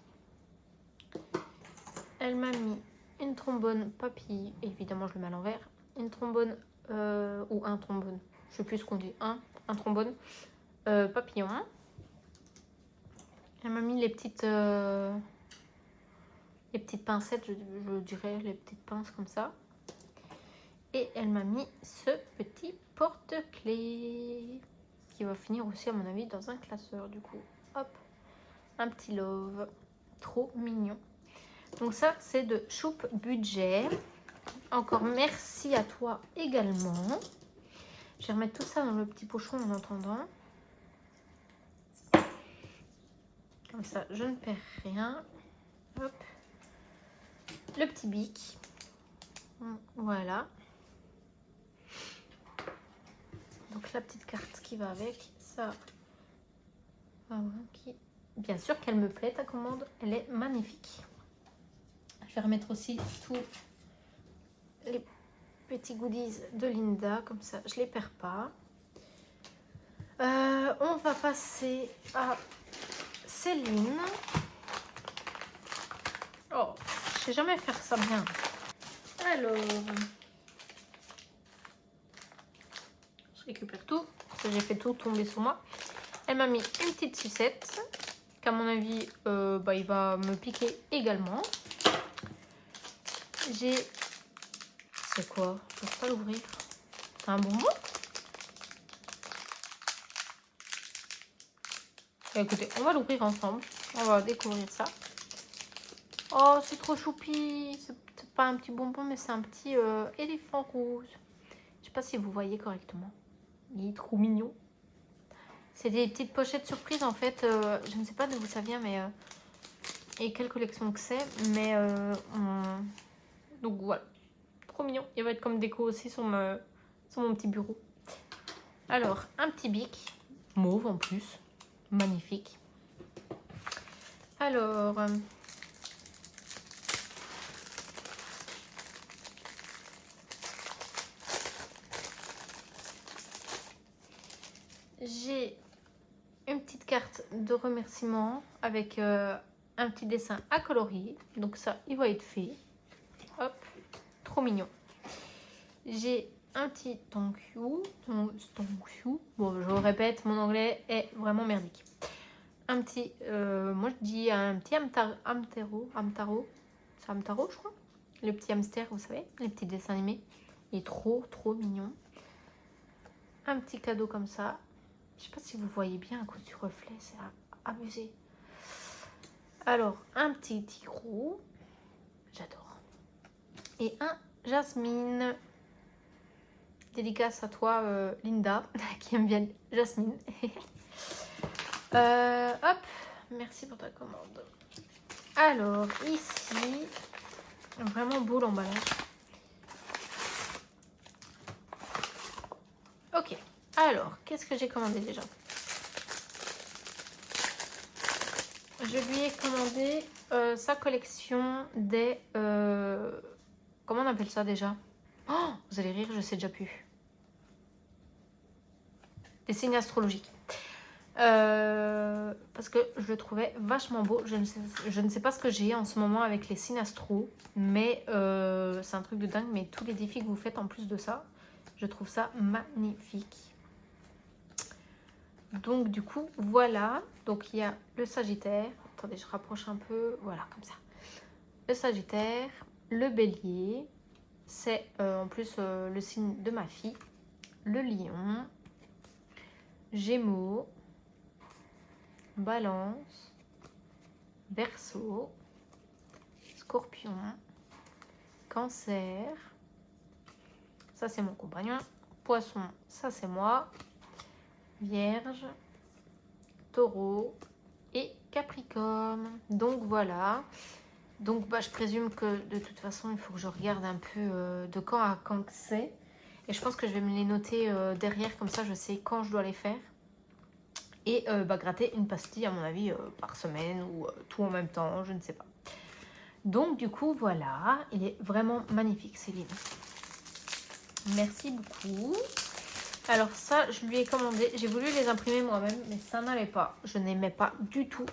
Elle m'a mis une trombone papille. Évidemment, je le mets à l'envers. Une trombone, ou un trombone. Je sais plus ce qu'on dit. Un trombone papillon. Elle m'a mis les petites pincettes, je dirais, les petites pinces comme ça. Et elle m'a mis ce petit porte-clés qui va finir aussi, à mon avis, dans un classeur. Du coup, hop, un petit love. Trop mignon. Donc ça, c'est de Choupe Budget. Encore merci à toi également. Je vais remettre tout ça dans le petit pochon en attendant. Comme ça, je ne perds rien. Hop. Le petit bic. Voilà. Donc la petite carte qui va avec. Ça. Voilà, qui... Bien sûr qu'elle me plaît, ta commande. Elle est magnifique. Je vais remettre aussi tous les petits goodies de Linda. Comme ça, je ne les perds pas. On va passer à Céline. Oh, je sais jamais faire ça bien. Alors, je récupère tout. Parce que j'ai fait tout tomber sur moi. Elle m'a mis une petite sucette. Qu'à mon avis, bah, il va me piquer également. J'ai... C'est quoi? Je ne peux pas l'ouvrir. C'est un bonbon? Bah, écoutez, on va l'ouvrir ensemble. On va découvrir ça. Oh, c'est trop choupi. C'est pas un petit bonbon, mais c'est un petit éléphant rose. Je sais pas si vous voyez correctement. Il est trop mignon. C'est des petites pochettes surprises en fait. Je ne sais pas d'où ça vient, mais... et quelle collection que c'est. Mais... Donc voilà. Trop mignon. Il va être comme déco aussi sur mon petit bureau. Alors, un petit bic. Mauve en plus. Magnifique. Alors... remerciements avec un petit dessin à coloris. Donc ça, il va être fait. Hop, trop mignon. J'ai un petit thank you. Bon, je répète, mon anglais est vraiment merdique. Un petit, moi je dis un petit Hamtaro. C'est Hamtaro, je crois. Le petit hamster, vous savez, les petits dessins animés. Il est trop mignon. Un petit cadeau comme ça. Je sais pas si vous voyez bien à cause du reflet, c'est abusé. Alors, un petit tigrou. J'adore. Et un Jasmine. Dédicace à toi, Linda, qui aime bien Jasmine. Hop, merci pour ta commande. Alors, ici, vraiment beau l'emballage. Ok, alors, qu'est-ce que j'ai commandé déjà? Je lui ai commandé sa collection des... comment on appelle ça déjà? Oh, vous allez rire, je sais déjà plus. Des signes astrologiques. Parce que je le trouvais vachement beau. Je ne sais pas ce que j'ai en ce moment avec les signes astro, mais c'est un truc de dingue. Mais tous les défis que vous faites en plus de ça, je trouve ça magnifique. Donc du coup, voilà. Donc il y a le Sagittaire. Attendez, je rapproche un peu. Voilà, comme ça. Le Sagittaire, le Bélier. C'est en plus le signe de ma fille. Le Lion. Gémeaux. Balance. Verseau. Scorpion. Cancer. Ça, c'est mon compagnon. Poisson, ça, c'est moi. Vierge. Taureau. Et Capricorne. Donc, voilà. Donc, bah, je présume que de toute façon, il faut que je regarde un peu de quand à quand que c'est. Et je pense que je vais me les noter derrière. Comme ça, je sais quand je dois les faire. Et bah, gratter une pastille, à mon avis, par semaine ou tout en même temps. Je ne sais pas. Donc, du coup, voilà. Il est vraiment magnifique, Céline. Merci beaucoup. Alors ça, je lui ai commandé. J'ai voulu les imprimer moi-même, mais ça n'allait pas. Je n'aimais pas du tout.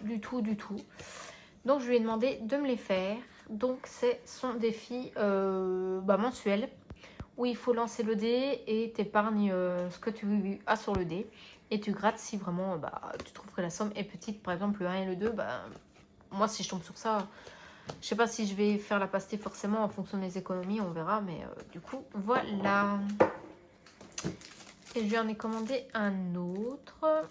Donc, je lui ai demandé de me les faire. Donc, c'est son défi mensuel où il faut lancer le dé et t'épargnes ce que tu as sur le dé. Et tu grattes si vraiment tu trouves que la somme est petite. Par exemple, le 1 et le 2, moi, si je tombe sur ça, je sais pas si je vais faire la pastille forcément en fonction des économies. On verra, mais du coup, voilà. Et je lui en ai commandé un autre.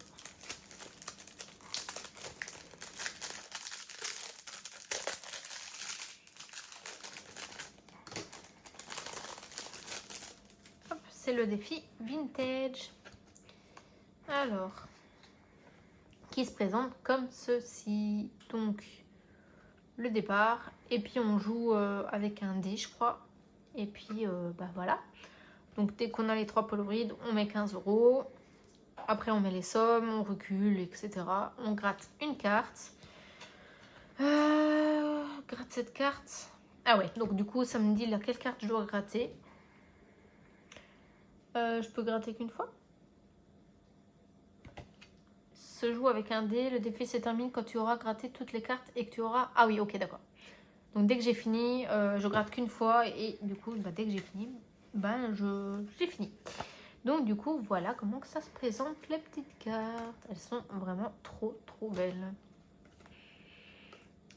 C'est le défi vintage. Alors, qui se présente comme ceci. Donc, le départ. Et puis, on joue avec un dé, je crois. Et puis, voilà. Donc, dès qu'on a les 3 Polaroids, on met 15 €. Après, on met les sommes, on recule, etc. On gratte une carte. Gratte cette carte. Ah ouais, donc du coup, ça me dit laquelle carte je dois gratter. Je peux gratter qu'une fois. Se joue avec un dé. Le défi se termine quand tu auras gratté toutes les cartes et que tu auras... Ah oui, ok, d'accord. Donc dès que j'ai fini, je gratte qu'une fois. Et du coup, dès que j'ai fini, j'ai fini. Donc du coup, voilà comment que ça se présente, les petites cartes. Elles sont vraiment trop belles.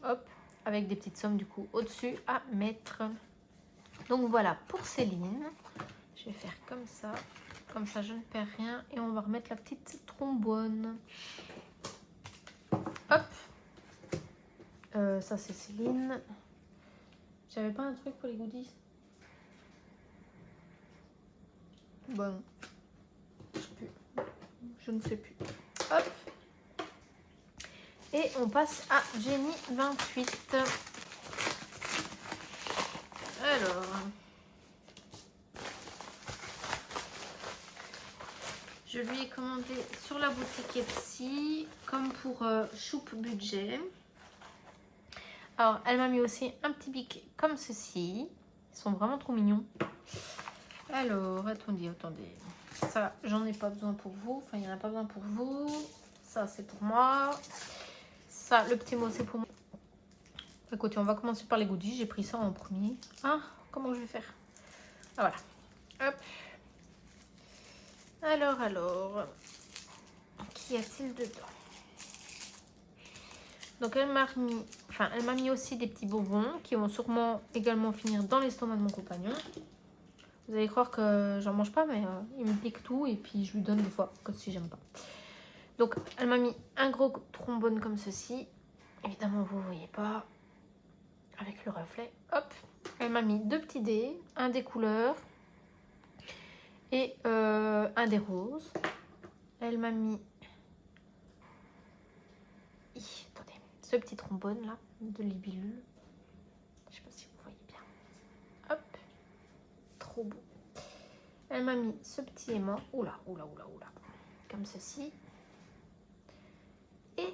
Hop, avec des petites sommes du coup au-dessus à mettre. Donc voilà pour Céline. Je vais faire comme ça. Comme ça, je ne perds rien. Et on va remettre la petite trombone. Hop. Ça, c'est Céline. J'avais pas un truc pour les goodies? Bon. Je ne sais plus. Hop. Et on passe à Jenny 28. Alors... Je lui ai commandé sur la boutique Etsy, comme pour Choupe Budget. Alors, elle m'a mis aussi un petit bic comme ceci. Ils sont vraiment trop mignons. Alors, attendez. Ça, j'en ai pas besoin pour vous. Enfin, il n'y en a pas besoin pour vous. Ça, c'est pour moi. Ça, le petit mot, c'est pour moi. Écoutez, on va commencer par les goodies. J'ai pris ça en premier. Ah, comment je vais faire? Ah, voilà. Hop. Alors. Qu'y a-t-il dedans? Donc, elle m'a mis aussi des petits bonbons qui vont sûrement également finir dans l'estomac de mon compagnon. Vous allez croire que j'en mange pas, mais il me pique tout et puis je lui donne des fois, comme si j'aime pas. Donc, elle m'a mis un gros trombone comme ceci. Évidemment, vous ne voyez pas avec le reflet. Hop. Elle m'a mis 2 petits dés, un des couleurs et un des roses. Elle m'a mis attendez, ce petit trombone là de libellule. Je sais pas si vous voyez bien. Hop. Trop beau. Elle m'a mis ce petit aimant. Oula. Comme ceci. Et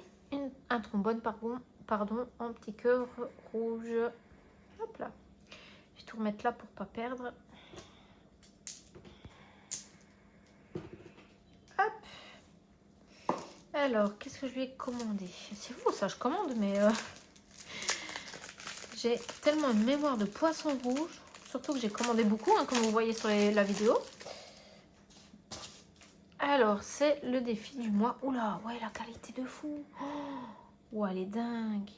un trombone, pardon, en petit cœur rouge. Hop là. Je vais tout remettre là pour pas perdre. Hop. Alors, qu'est-ce que je lui ai commandé? C'est fou ça, je commande, mais j'ai tellement une mémoire de poisson rouge. Surtout que j'ai commandé beaucoup, hein, comme vous voyez sur la vidéo. Alors, c'est le défi du mois. Oula, ouais, la qualité de fou. Oh, elle est dingue.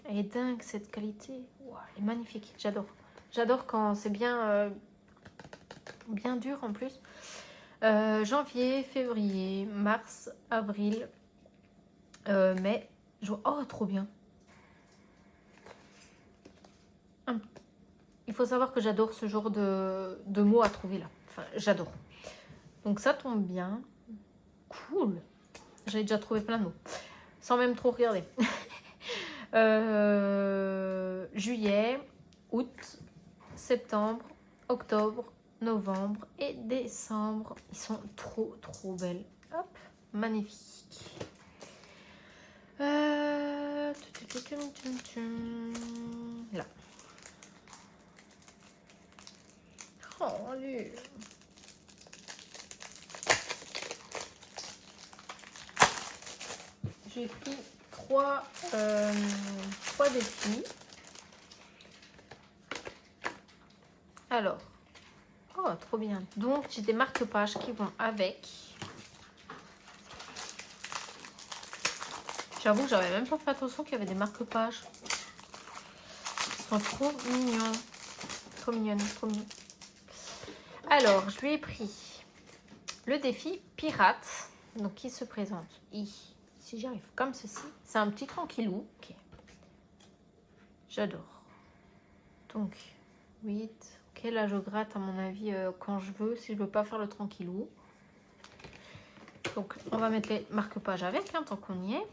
Elle est dingue, cette qualité. Oh, elle est magnifique, j'adore. J'adore quand c'est bien dur en plus. Janvier, février, mars, avril, mai, juin. Oh, trop bien. Il faut savoir que j'adore ce genre de mots à trouver là. Enfin, j'adore. Donc ça tombe bien. Cool. J'ai déjà trouvé plein de mots. Sans même trop regarder. Juillet, août, septembre, octobre, novembre et décembre. Ils sont trop belles. Hop, magnifique. Là. Oh, lui. J'ai pris trois défis. Alors, oh, trop bien. Donc, j'ai des marque-pages qui vont avec. J'avoue que j'avais même pas fait attention qu'il y avait des marque-pages. Ils sont trop mignons. Trop mignonnes, trop mignons. Alors, je lui ai pris le défi pirate. Donc, qui se présente ici. Si j'y arrive comme ceci, c'est un petit tranquillou. Okay. J'adore. Donc, 8. Ok, là je gratte à mon avis quand je veux, si je veux pas faire le tranquillou. Donc, on va mettre les marque-pages avec, hein, tant qu'on y est.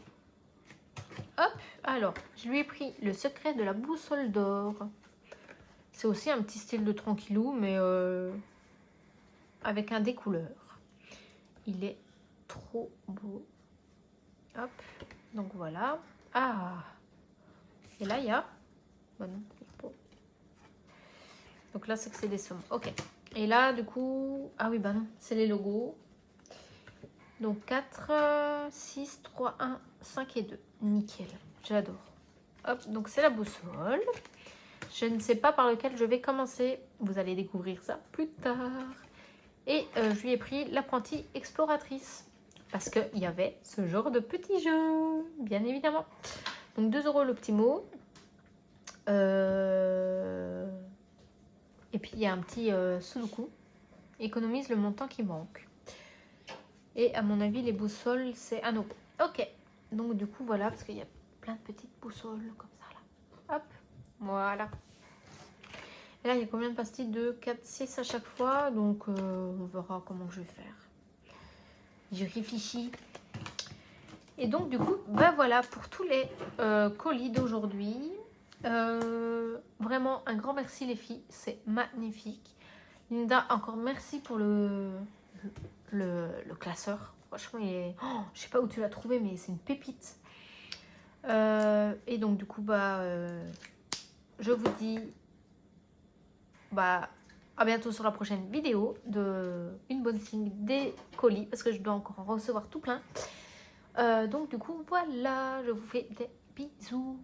Hop, alors, je lui ai pris le secret de la boussole d'or. C'est aussi un petit style de tranquillou, mais avec un découleur. Il est trop beau. Hop, donc voilà. Ah, et là il y a... Bah non, donc là c'est que c'est des sommes. Ok. Et là du coup... Ah oui, bah non, c'est les logos. Donc 4, 6, 3, 1, 5 et 2. Nickel, j'adore. Hop, donc c'est la boussole. Je ne sais pas par lequel je vais commencer. Vous allez découvrir ça plus tard. Et je lui ai pris l'apprentie exploratrice. Parce qu'il y avait ce genre de petit jeu, bien évidemment. Donc 2 € le petit mot. Et puis il y a un petit sudoku. Économise le montant qui manque. Et à mon avis, les boussoles, c'est 1 €. Ok. Donc du coup, voilà, parce qu'il y a plein de petites boussoles comme ça là. Hop, voilà. Et là, il y a combien de pastilles? 2, 4, 6 à chaque fois. Donc on verra comment je vais faire. Je réfléchis. Et donc du coup, ben voilà pour tous les colis d'aujourd'hui. Vraiment un grand merci les filles, c'est magnifique. Linda, encore merci pour le classeur. Franchement, il est... Oh, je sais pas où tu l'as trouvé, mais c'est une pépite. Et donc du coup, bah, je vous dis bah, à bientôt sur la prochaine vidéo de unboxing des colis, parce que je dois encore en recevoir tout plein. Donc du coup, voilà, je vous fais des bisous.